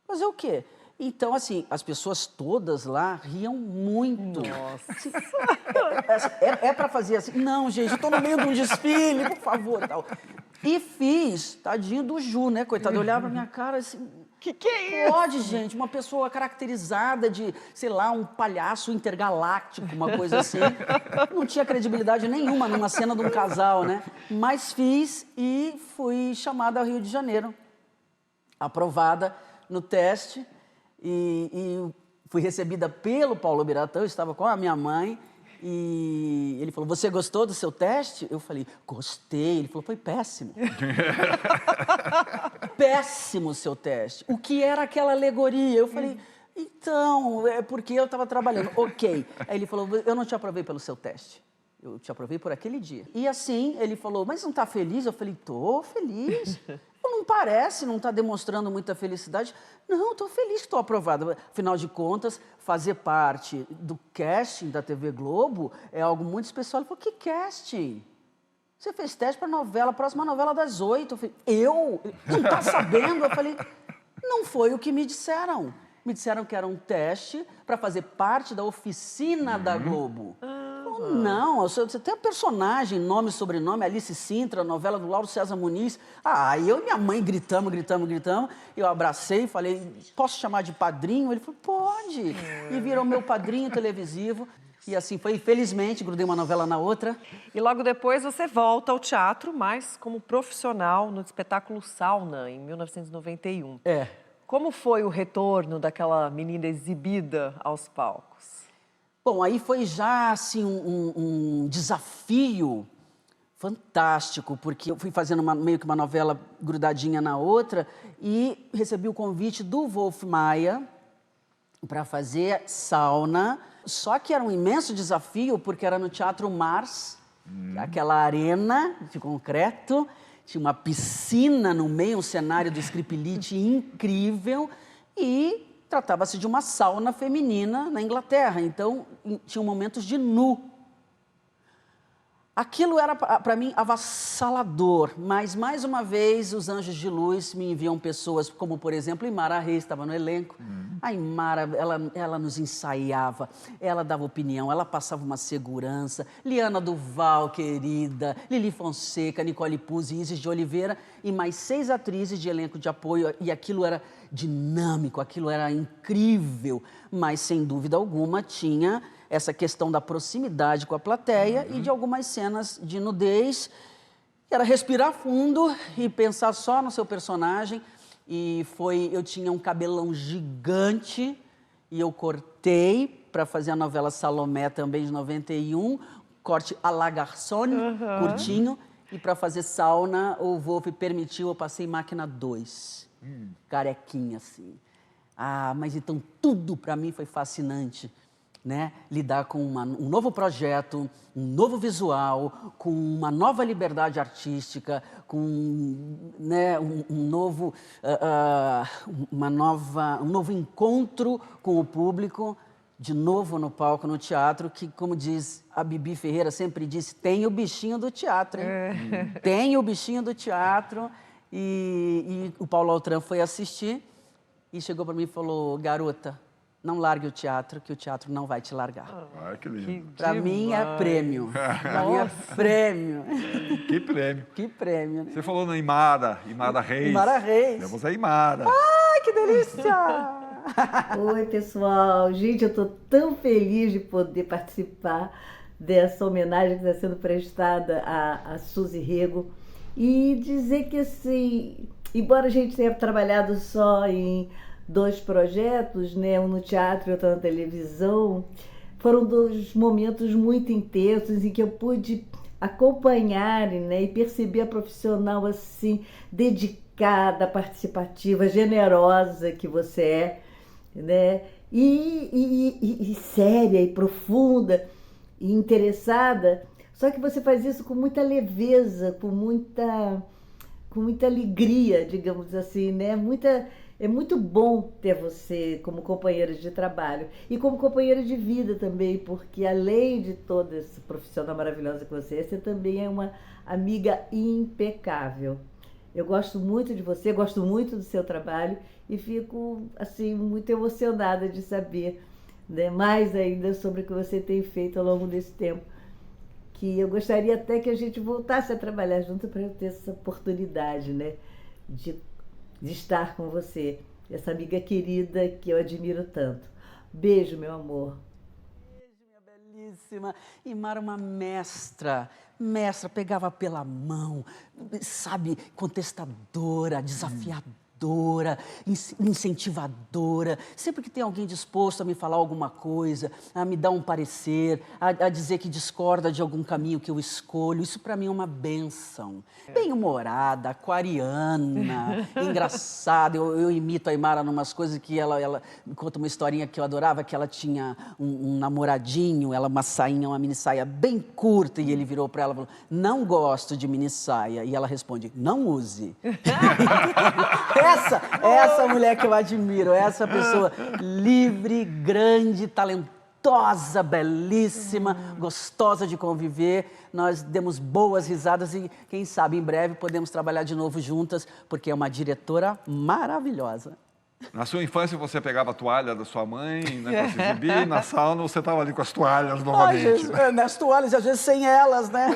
Fazer o quê? Então, assim, as pessoas todas lá riam muito. Nossa. É para fazer assim? Não, gente, eu estou no meio de um desfile, por favor. Tal. E fiz, tadinho do Ju, né, coitado, olhava pra minha cara assim... Que é isso? Pode, gente, uma pessoa caracterizada de, sei lá, um palhaço intergaláctico, uma coisa assim. Não tinha credibilidade nenhuma numa cena de um casal, né? Mas fiz e fui chamada ao Rio de Janeiro. Aprovada no teste. E fui recebida pelo Paulo Biratã, eu estava com a minha mãe, e ele falou, você gostou do seu teste? Eu falei, gostei. Ele falou, foi péssimo. Péssimo o seu teste. O que era aquela alegoria? Eu falei, então, é porque eu estava trabalhando. Ok. Aí ele falou, eu não te aprovei pelo seu teste. Eu te aprovei por aquele dia. E assim, ele falou, mas não está feliz? Eu falei, tô feliz. Não parece, não está demonstrando muita felicidade. Não, estou feliz que estou aprovada. Afinal de contas, fazer parte do casting da TV Globo é algo muito especial. Ele falou, que casting? Você fez teste para a novela, a próxima novela das 8. Eu falei, eu? Não está sabendo? Eu falei, não foi o que me disseram. Me disseram que era um teste para fazer parte da oficina da Globo. Não, você tem um personagem, nome e sobrenome, Alice Sintra, novela do Lauro César Muniz. Aí eu e minha mãe gritamos. Eu abracei e falei, posso chamar de padrinho? Ele falou, pode. E virou meu padrinho televisivo. E assim foi, infelizmente, grudei uma novela na outra. E logo depois você volta ao teatro, mas como profissional no espetáculo Sauna, em 1991. Como foi o retorno daquela menina exibida aos palcos? Bom, aí foi já assim, um desafio fantástico, porque eu fui fazendo meio que uma novela grudadinha na outra e recebi o convite do Wolf Maia para fazer Sauna. Só que era um imenso desafio, porque era no Teatro Mars, aquela arena de concreto, tinha uma piscina no meio, um cenário do Scripilite incrível e... Tratava-se de uma sauna feminina na Inglaterra, então tinham momentos de nu. Aquilo era, para mim, avassalador, mas, mais uma vez, os Anjos de Luz me enviam pessoas como, por exemplo, Imara Reis, estava no elenco. A Imara, ela nos ensaiava, ela dava opinião, ela passava uma segurança. Liana Duval, querida, Lili Fonseca, Nicole Puzzi, Isis de Oliveira e mais 6 atrizes de elenco de apoio, e aquilo era dinâmico, aquilo era incrível, mas, sem dúvida alguma, tinha essa questão da proximidade com a plateia e de algumas cenas de nudez. Era respirar fundo e pensar só no seu personagem. E eu tinha um cabelão gigante e eu cortei para fazer a novela Salomé também de 91, corte à la garçon, curtinho. E para fazer Sauna, o Wolf permitiu, eu passei máquina 2, carequinha assim. Mas então tudo para mim foi fascinante. né, lidar com um novo projeto, um novo visual, com uma nova liberdade artística, com, né, um novo encontro com o público, de novo no palco, no teatro, que, como diz a Bibi Ferreira, sempre disse, tem o bichinho do teatro, hein? Tem o bichinho do teatro. E o Paulo Altran foi assistir e chegou para mim e falou, garota, não largue o teatro, que o teatro não vai te largar. Ai, que lindo. Para mim é prêmio. Para mim é prêmio. Que prêmio. Que prêmio, né? Você falou na Imara Reis. Imara Reis. Temos a Imara. Ai, que delícia! Oi, pessoal. Gente, eu estou tão feliz de poder participar dessa homenagem que está sendo prestada a Suzy Rego. E dizer que, assim, embora a gente tenha trabalhado só em 2 projetos, né, um no teatro e outro na televisão, foram 2 momentos muito intensos em que eu pude acompanhar, né, e perceber a profissional assim, dedicada, participativa, generosa que você é, né, e séria e profunda e interessada. Só que você faz isso com muita leveza, com muita alegria, digamos assim, né? É muito bom ter você como companheira de trabalho e como companheira de vida também, porque além de toda essa profissional maravilhosa que você é, você também é uma amiga impecável. Eu gosto muito de você, gosto muito do seu trabalho e fico, assim, muito emocionada de saber, né, mais ainda sobre o que você tem feito ao longo desse tempo. Que eu gostaria até que a gente voltasse a trabalhar junto para eu ter essa oportunidade, né, de estar com você, essa amiga querida que eu admiro tanto. Beijo, meu amor. Beijo, minha belíssima. Imara, uma mestra, pegava pela mão, sabe, contestadora, desafiadora, incentivadora. Sempre que tem alguém disposto a me falar alguma coisa, a me dar um parecer, a dizer que discorda de algum caminho que eu escolho, isso para mim é uma bênção. Bem-humorada, aquariana, engraçada. Eu imito a Imara em umas coisas que ela me conta uma historinha que eu adorava, que ela tinha um namoradinho, uma sainha, uma mini saia bem curta, e ele virou para ela e falou, não gosto de mini saia. E ela responde, não use. Essa mulher que eu admiro, essa pessoa livre, grande, talentosa, belíssima, gostosa de conviver. Nós demos boas risadas e, quem sabe, em breve podemos trabalhar de novo juntas, porque é uma diretora maravilhosa. Na sua infância, você pegava a toalha da sua mãe, né, para se exibir, e na sauna você estava ali com as toalhas novamente. Nas toalhas, às vezes sem elas, né?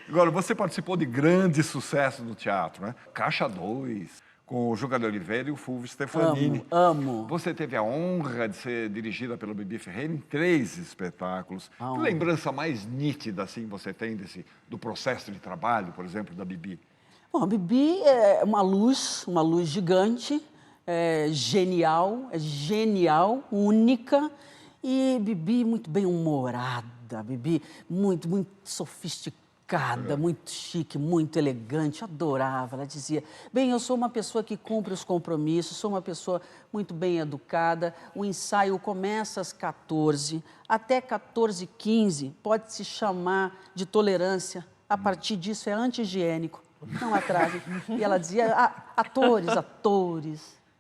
Agora, você participou de grandes sucessos no teatro, né? Caixa 2, com o Juca de Oliveira e o Fulvio Stefanini. Amo. Você teve a honra de ser dirigida pelo Bibi Ferreira em 3 espetáculos. Que lembrança mais nítida, assim, você tem do processo de trabalho, por exemplo, da Bibi? Bom, a Bibi é uma luz gigante, genial, única. E Bibi muito bem-humorada, Bibi muito sofisticada. Muito chique, muito elegante, adorava. Ela dizia, bem, eu sou uma pessoa que cumpre os compromissos, sou uma pessoa muito bem educada, o ensaio começa às 14, até 14h15 pode se chamar de tolerância, a partir disso é anti-higiênico, não atrase. E ela dizia, atores,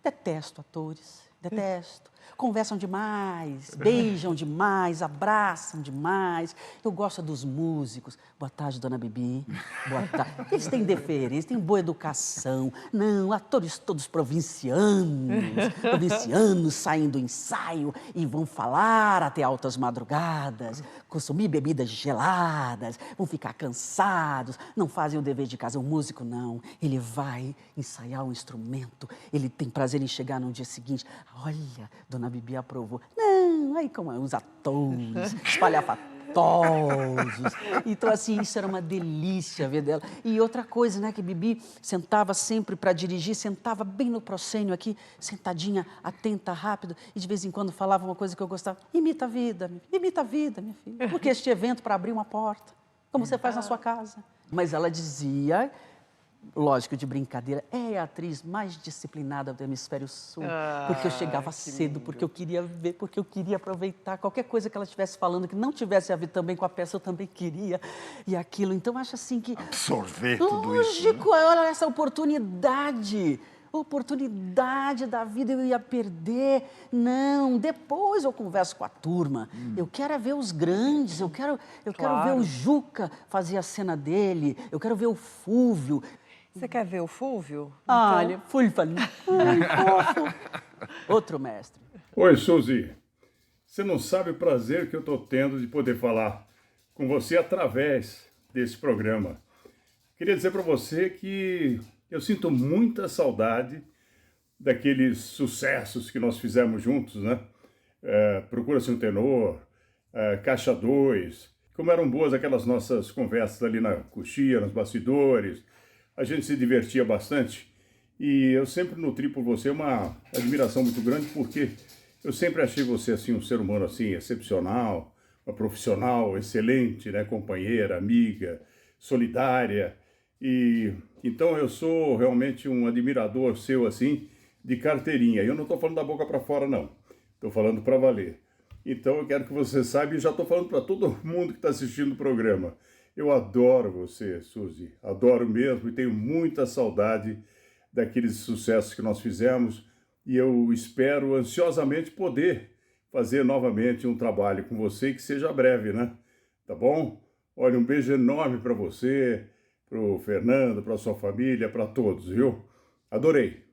detesto atores, detesto. Conversam demais, beijam demais, abraçam demais. Eu gosto dos músicos. Boa tarde, dona Bibi. Boa tarde. Eles têm deferência, têm boa educação. Não, atores todos provincianos saem do ensaio e vão falar até altas madrugadas, consumir bebidas geladas, vão ficar cansados, não fazem o dever de casa. O músico não, ele vai ensaiar um instrumento, ele tem prazer em chegar no dia seguinte. Olha, dona Bibi aprovou. Não, aí como os atores, espalhafatosos. Então, assim, isso era uma delícia ver dela. E outra coisa, né, que Bibi sentava sempre para dirigir, sentava bem no proscênio aqui, sentadinha, atenta, rápido, e de vez em quando falava uma coisa que eu gostava. Imita a vida, minha filha. Porque este evento para abrir uma porta, como você faz na sua casa. Mas ela dizia lógico, de brincadeira, é a atriz mais disciplinada do Hemisfério Sul, porque eu chegava cedo, porque eu queria ver, porque eu queria aproveitar qualquer coisa que ela estivesse falando, que não tivesse a ver também com a peça, eu também queria, e aquilo. Então, acho assim que... Absorver tudo isso. Lógico, olha essa oportunidade da vida eu ia perder. Não, depois eu converso com a turma. Eu quero é ver os grandes, eu quero ver o Juca fazer a cena dele, eu quero ver o Fúvio. Você quer ver o Fúvio? Olha, Fulfan. Outro mestre. Oi, Suzy. Você não sabe o prazer que eu estou tendo de poder falar com você através desse programa. Queria dizer para você que eu sinto muita saudade daqueles sucessos que nós fizemos juntos, né? Procura-se um Tenor, Caixa 2. Como eram boas aquelas nossas conversas ali na coxia, nos bastidores. A gente se divertia bastante. E eu sempre nutri por você uma admiração muito grande, porque eu sempre achei você assim um ser humano assim excepcional, uma profissional excelente, né? Companheira, amiga, solidária. E então eu sou realmente um admirador seu assim de carteirinha. Eu não estou falando da boca para fora não, estou falando para valer. Então eu quero que você saiba, e já estou falando para todo mundo que está assistindo o programa. Eu adoro você, Suzy, adoro mesmo, e tenho muita saudade daqueles sucessos que nós fizemos, e eu espero ansiosamente poder fazer novamente um trabalho com você, que seja breve, né? Tá bom? Olha, um beijo enorme para você, para o Fernando, para sua família, para todos, viu? Adorei.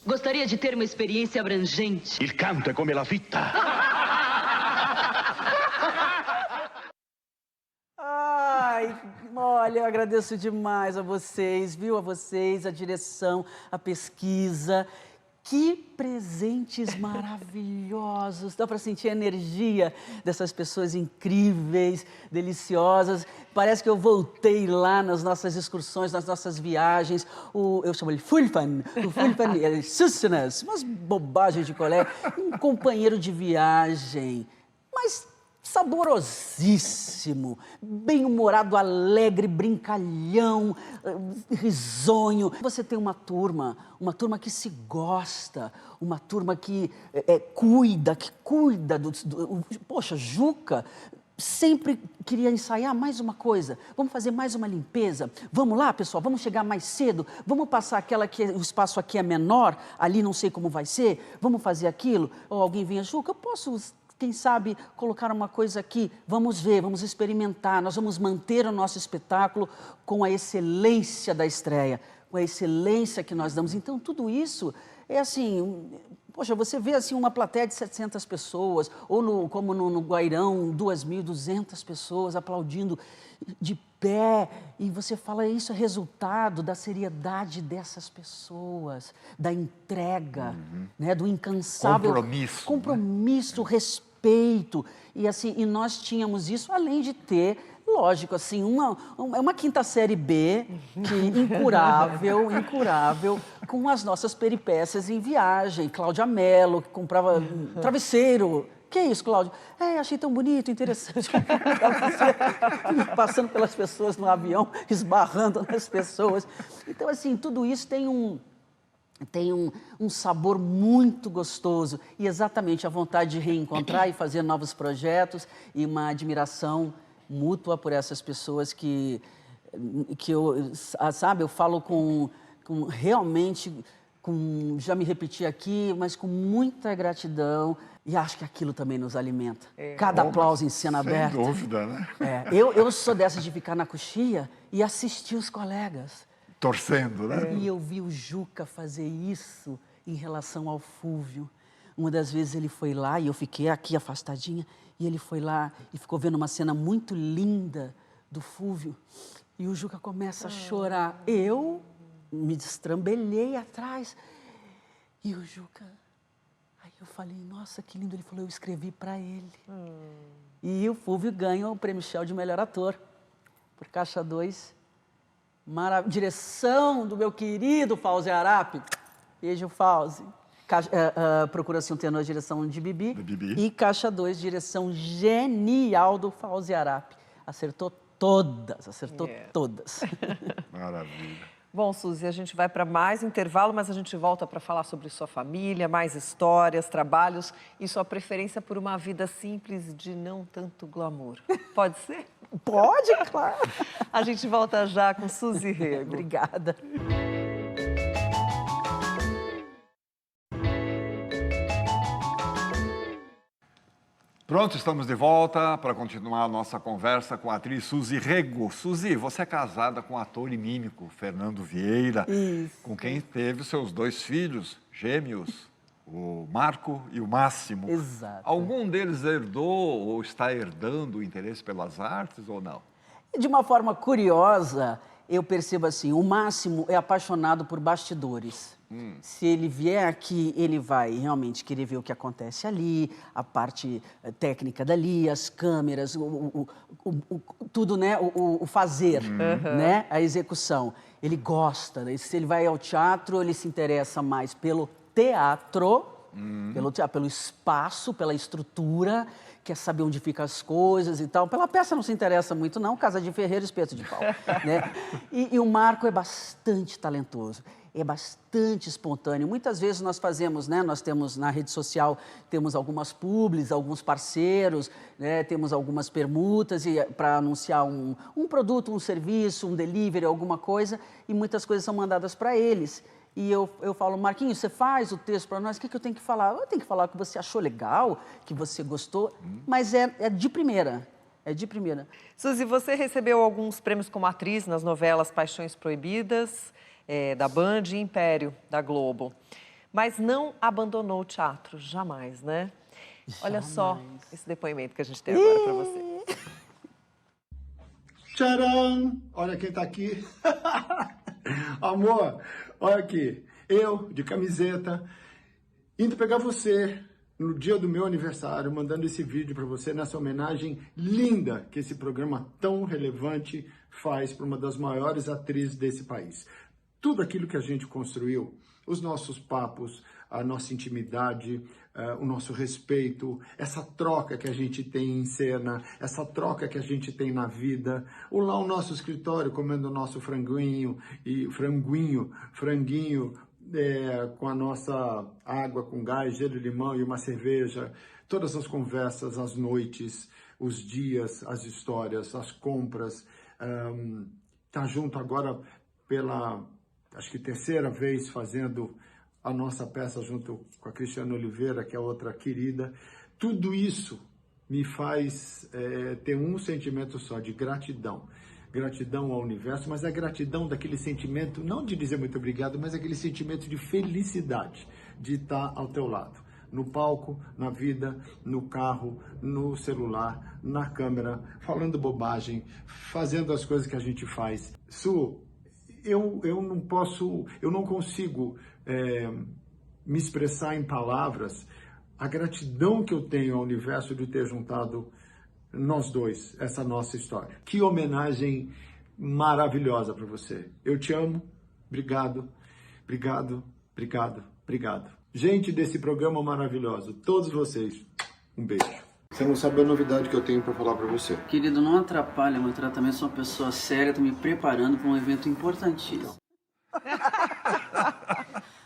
Gostaria de ter uma experiência abrangente. Il canto è come la fitta. Ai, olha, eu agradeço demais a vocês, viu? A vocês, a direção, a pesquisa. Que presentes maravilhosos! Dá para sentir a energia dessas pessoas incríveis, deliciosas. Parece que eu voltei lá nas nossas excursões, nas nossas viagens. Eu chamo ele Fulfan. O Fulfan é Susunas, umas bobagens de colega. Um companheiro de viagem, mas saborosíssimo, bem-humorado, alegre, brincalhão, risonho. Você tem uma turma que se gosta, uma turma que cuida Poxa, Juca sempre queria ensaiar mais uma coisa. Vamos fazer mais uma limpeza. Vamos lá, pessoal, vamos chegar mais cedo. Vamos passar aquela que o espaço aqui é menor, ali não sei como vai ser. Vamos fazer aquilo. Ou alguém vem, Juca, eu posso... Quem sabe colocar uma coisa aqui, vamos ver, vamos experimentar, nós vamos manter o nosso espetáculo com a excelência da estreia, com a excelência que nós damos. Então, tudo isso é assim, poxa, você vê assim uma plateia de 700 pessoas, ou como no Guairão, 2.200 pessoas aplaudindo de pé, e você fala, isso é resultado da seriedade dessas pessoas, da entrega, né, do incansável... Compromisso, respeito, e assim, e nós tínhamos isso, além de ter, lógico, assim, uma quinta série B, que incurável, com as nossas peripécias em viagem, Cláudia Mello, que comprava travesseiro. Que é isso, Cláudio? Achei tão bonito, interessante. Passando pelas pessoas no avião, esbarrando nas pessoas. Então, assim, tudo isso tem um sabor muito gostoso. E exatamente a vontade de reencontrar e fazer novos projetos e uma admiração mútua por essas pessoas que eu, sabe, eu falo com realmente, já me repeti aqui, mas com muita gratidão. E acho que aquilo também nos alimenta. Cada aplauso em cena aberta. Sem dúvida, né? Eu sou dessas de ficar na coxia e assistir os colegas. Torcendo, né? E eu vi o Juca fazer isso em relação ao Fúvio. Uma das vezes ele foi lá e eu fiquei aqui afastadinha. E ele foi lá e ficou vendo uma cena muito linda do Fúvio. E o Juca começa a chorar. Eu me destrambelhei atrás. E o Juca... Eu falei, nossa, que lindo. Ele falou, eu escrevi para ele. E o Fúvio ganha o prêmio Shell de melhor ator, por Caixa 2. Direção do meu querido Fauzi Arap. Beijo, Fauzi. Procura-se um Tenor, direção de Bibi. E Caixa 2, direção genial do Fauzi Arap. Acertou acertou todas. Maravilha. Bom, Suzy, a gente vai para mais intervalo, mas a gente volta para falar sobre sua família, mais histórias, trabalhos e sua preferência por uma vida simples de não tanto glamour. Pode ser? Pode, claro. A gente volta já com Suzy Rego. Obrigada. Pronto, estamos de volta para continuar a nossa conversa com a atriz Suzy Rego. Suzy, você é casada com o ator e mímico Fernando Vieira, com quem teve os seus 2 filhos gêmeos, o Marco e o Máximo. Exato. Algum deles herdou ou está herdando o interesse pelas artes ou não? De uma forma curiosa, eu percebo assim, o Máximo é apaixonado por bastidores. Se ele vier aqui, ele vai realmente querer ver o que acontece ali, a parte técnica dali, as câmeras, tudo, né? O fazer, né? A execução. Ele gosta, né? Se ele vai ao teatro, ele se interessa mais pelo teatro, pelo espaço, pela estrutura, quer saber onde ficam as coisas e tal. Pela peça não se interessa muito, não. Casa de ferreiro, espeto de pau. Né? E o Marco é bastante talentoso. É bastante espontâneo. Muitas vezes nós fazemos, né? Nós temos na rede social, temos algumas publis, alguns parceiros, né? Temos algumas permutas para anunciar um produto, um serviço, um delivery, alguma coisa, e muitas coisas são mandadas para eles. E eu falo, Marquinhos, você faz o texto para nós, o que eu tenho que falar? Eu tenho que falar que você achou legal, que você gostou, mas é de primeira. É de primeira. Suzy, você recebeu alguns prêmios como atriz nas novelas Paixões Proibidas, da Band e Império, da Globo. Mas não abandonou o teatro, jamais, né? Olha só esse depoimento que a gente tem agora para você. Tcharam! Olha quem tá aqui. Amor, olha aqui. Eu, de camiseta, indo pegar você no dia do meu aniversário, mandando esse vídeo para você nessa homenagem linda que esse programa tão relevante faz para uma das maiores atrizes desse país. Tudo aquilo que a gente construiu, os nossos papos, a nossa intimidade, o nosso respeito, essa troca que a gente tem em cena, essa troca que a gente tem na vida, lá o nosso escritório comendo o nosso franguinho com a nossa água com gás, gelo e limão e uma cerveja, todas as conversas, as noites, os dias, as histórias, as compras, tá junto agora pela, acho que 3ª vez fazendo a nossa peça junto com a Cristiana Oliveira, que é outra querida. Tudo isso me faz ter um sentimento só, de gratidão. Gratidão ao universo, mas a gratidão daquele sentimento, não de dizer muito obrigado, mas aquele sentimento de felicidade, de estar ao teu lado. No palco, na vida, no carro, no celular, na câmera, falando bobagem, fazendo as coisas que a gente faz. Su, eu não consigo me expressar em palavras a gratidão que eu tenho ao universo de ter juntado nós dois, essa nossa história. Que homenagem maravilhosa para você. Eu te amo. Obrigado, obrigado, obrigado, obrigado. Gente desse programa maravilhoso, todos vocês, um beijo. Você não sabe a novidade que eu tenho para falar para você. Querido, não atrapalha meu tratamento, sou uma pessoa séria, tô me preparando para um evento importantíssimo.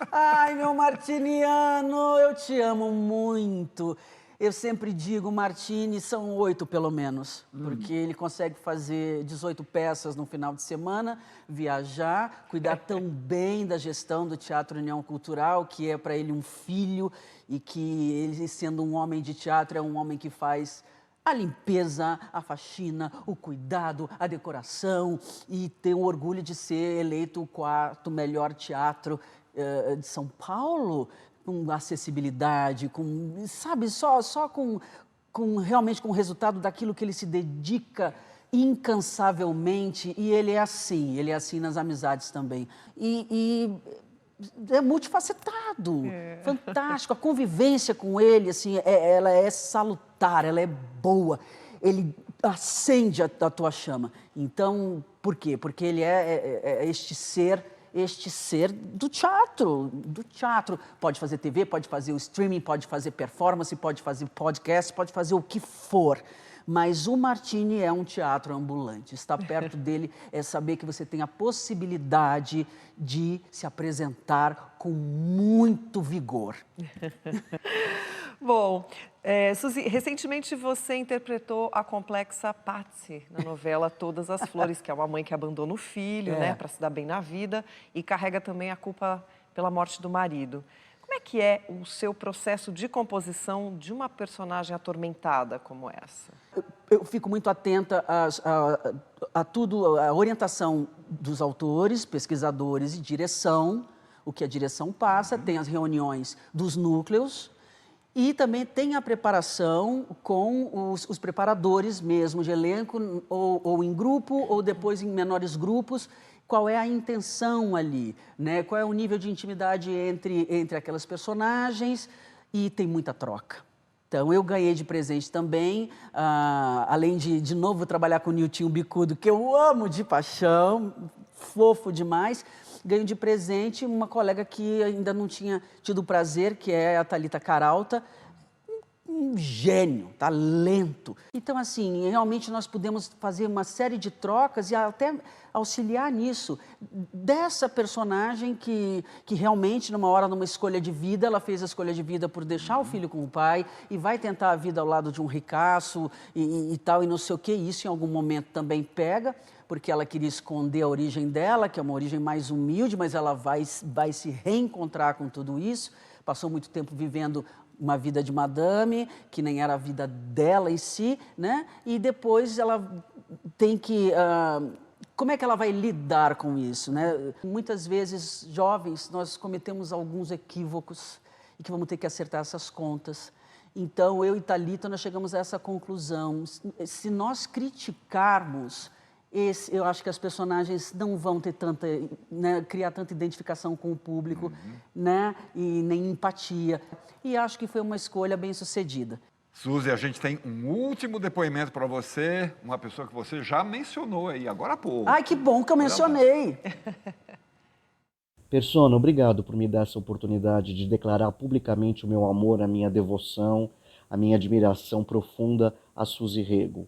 Ai, meu Martiniano, eu te amo muito. Eu sempre digo, Martini, são 8 pelo menos, porque ele consegue fazer 18 peças no final de semana, viajar, cuidar tão bem da gestão do Teatro União Cultural, que é para ele um filho, e que ele, sendo um homem de teatro, é um homem que faz a limpeza, a faxina, o cuidado, a decoração, e tem o orgulho de ser eleito o 4º melhor teatro de São Paulo, com acessibilidade, com, sabe, só com realmente com o resultado daquilo que ele se dedica incansavelmente, e ele é assim nas amizades também. E é multifacetado, fantástico. A convivência com ele, assim, ela é salutar, ela é boa. Ele acende a tua chama. Então, por quê? Porque ele é este ser do teatro. Pode fazer TV, pode fazer o streaming, pode fazer performance, pode fazer podcast, pode fazer o que for. Mas o Martini é um teatro ambulante. Estar perto dele é saber que você tem a possibilidade de se apresentar com muito vigor. Bom, Suzy, recentemente você interpretou a complexa Patsy na novela Todas as Flores, que é uma mãe que abandona o filho, né, para se dar bem na vida e carrega também a culpa pela morte do marido. Como é que é o seu processo de composição de uma personagem atormentada como essa? Eu fico muito atenta a tudo, a orientação dos autores, pesquisadores e direção, o que a direção passa, tem as reuniões dos núcleos e também tem a preparação com os preparadores mesmo de elenco, ou em grupo, ou depois em menores grupos. Qual é a intenção ali, né? Qual é o nível de intimidade entre aquelas personagens, e tem muita troca. Então, eu ganhei de presente também, além de novo, trabalhar com o Niltinho Bicudo, que eu amo de paixão, fofo demais, ganho de presente uma colega que ainda não tinha tido o prazer, que é a Thalita Caralta, um gênio, talento. Então, assim, realmente nós podemos fazer uma série de trocas e até auxiliar nisso, dessa personagem que realmente, numa hora, numa escolha de vida, ela fez a escolha de vida por deixar o filho com o pai e vai tentar a vida ao lado de um ricaço e tal, e não sei o quê. Isso, em algum momento, também pega, porque ela queria esconder a origem dela, que é uma origem mais humilde, mas ela vai se reencontrar com tudo isso. Passou muito tempo vivendo uma vida de madame, que nem era a vida dela em si, né? E depois ela tem que... como é que ela vai lidar com isso, né? Muitas vezes, jovens, nós cometemos alguns equívocos e que vamos ter que acertar essas contas. Então, eu e Thalita, nós chegamos a essa conclusão. Se nós criticarmos, eu acho que as personagens não vão ter né, criar tanta identificação com o público, né, e nem empatia. E acho que foi uma escolha bem sucedida. Suzy, a gente tem um último depoimento para você, uma pessoa que você já mencionou aí, agora há pouco. Ai, que bom que eu mencionei! Persona, obrigado por me dar essa oportunidade de declarar publicamente o meu amor, a minha devoção, a minha admiração profunda a Suzy Rego.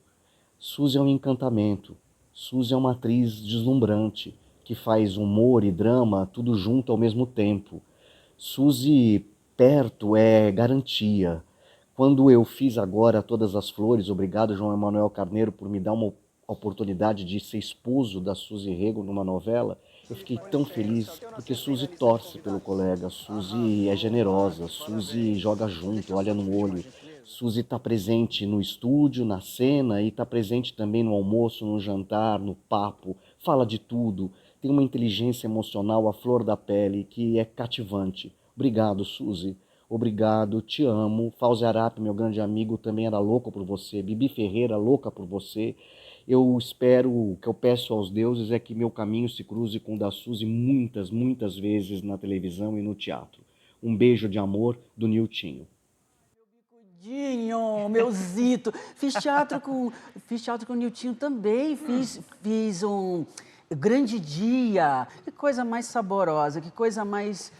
Suzy é um encantamento. Suzy é uma atriz deslumbrante, que faz humor e drama tudo junto ao mesmo tempo. Suzy perto é garantia. Quando eu fiz agora Todas as Flores, obrigado João Emanuel Carneiro por me dar uma oportunidade de ser esposo da Suzy Rego numa novela, eu fiquei tão feliz, porque Suzy torce pelo colega, Suzy é generosa, Suzy joga junto, olha no olho. Suzy está presente no estúdio, na cena, e está presente também no almoço, no jantar, no papo, fala de tudo, tem uma inteligência emocional à flor da pele que é cativante. Obrigado, Suzy. Obrigado, te amo. Fauzi Arap, meu grande amigo, também era louco por você. Bibi Ferreira, louca por você. Eu espero, o que eu peço aos deuses é que meu caminho se cruze com o da Suzy muitas, muitas vezes na televisão e no teatro. Um beijo de amor do Niltinho. Meu Zito. Fiz teatro com o Niltinho também. Fiz um Grande Dia. Que coisa mais saborosa, que coisa mais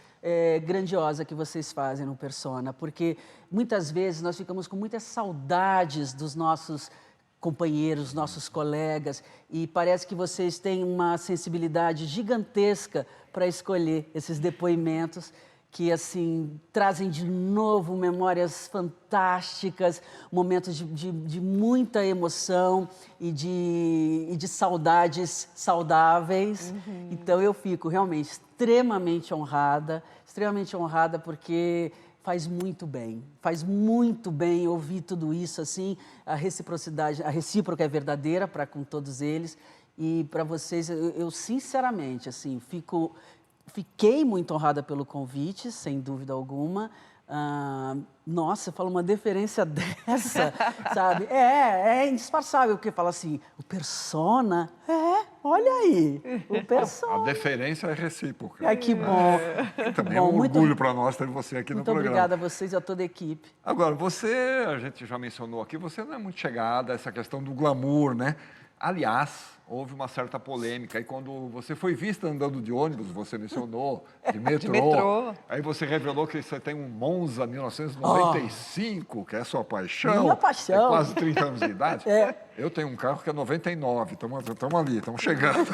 grandiosa que vocês fazem no Persona. Porque muitas vezes nós ficamos com muitas saudades dos nossos companheiros, nossos colegas, e parece que vocês têm uma sensibilidade gigantesca para escolher esses depoimentos que, assim, trazem de novo memórias fantásticas, momentos de muita emoção e de saudades saudáveis. Então, eu fico realmente extremamente honrada porque faz muito bem ouvir tudo isso, assim, a reciprocidade, a recíproca é verdadeira para com todos eles, e para vocês, eu sinceramente, assim, fiquei muito honrada pelo convite, sem dúvida alguma. Nossa, fala uma deferência dessa, sabe? É indisfarçável, porque fala assim, o Persona, olha aí, o Persona. A deferência é recíproca. Ai, que bom. Também é um orgulho para nós ter você aqui no programa. Muito obrigada a vocês e a toda a equipe. Agora, a gente já mencionou aqui, você não é muito chegada a essa questão do glamour, né? Aliás, houve uma certa polêmica. E quando você foi vista andando de ônibus, você mencionou, de metrô. metrô. Aí você revelou que você tem um Monza 1995, que é sua paixão. Minha paixão. É quase 30 anos de idade. É. Eu tenho um carro que é 99, estamos ali, estamos chegando.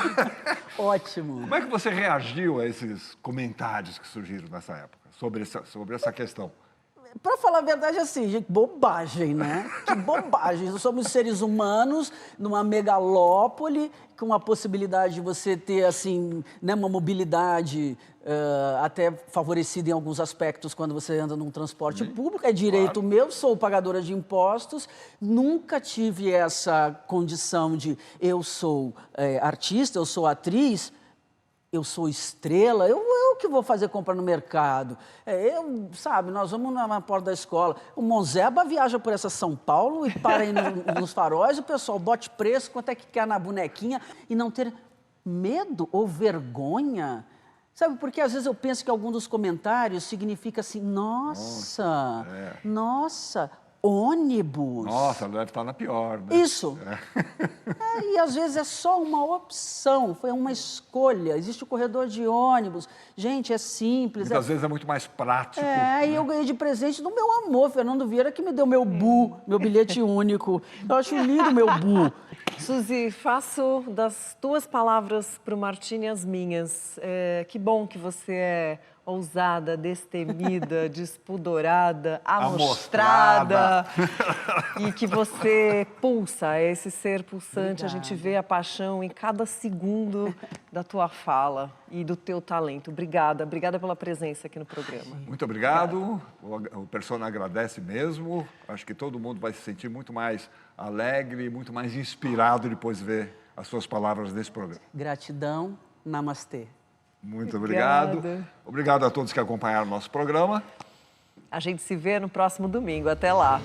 Ótimo. Como é que você reagiu a esses comentários que surgiram nessa época, sobre essa questão? Para falar a verdade, assim, gente, bobagem, né? Que bobagem. Nós somos seres humanos numa megalópole com a possibilidade de você ter, assim, né, uma mobilidade até favorecida em alguns aspectos quando você anda num transporte público. É direito meu, sou pagadora de impostos. Nunca tive essa condição de eu sou artista, eu sou atriz, eu sou estrela, eu que vou fazer compra no mercado. Sabe, nós vamos na porta da escola. O Monzeba viaja por essa São Paulo e para aí nos faróis, o pessoal bote preço, quanto é que quer na bonequinha, e não ter medo ou vergonha. Sabe, porque às vezes eu penso que algum dos comentários significa assim, nossa, ônibus. Nossa, deve estar na pior, né? Isso. E às vezes é só uma opção, foi uma escolha. Existe o corredor de ônibus. Gente, é simples. Muitas vezes é muito mais prático. E eu ganhei de presente do meu amor, Fernando Vieira, que me deu meu meu bilhete único. Eu acho lindo meu bu. Suzy, faço das tuas palavras para o Martini as minhas. Que bom que você é ousada, destemida, despudorada, amostrada. E que você pulsa, é esse ser pulsante. Obrigada. A gente vê a paixão em cada segundo da tua fala e do teu talento. Obrigada, obrigada pela presença aqui no programa. Muito obrigado. O Persona agradece mesmo. Acho que todo mundo vai se sentir muito mais alegre, muito mais inspirado depois de ver as suas palavras nesse programa. Gratidão, namastê. Muito obrigado. Obrigado a todos que acompanharam o nosso programa. A gente se vê no próximo domingo. Até lá.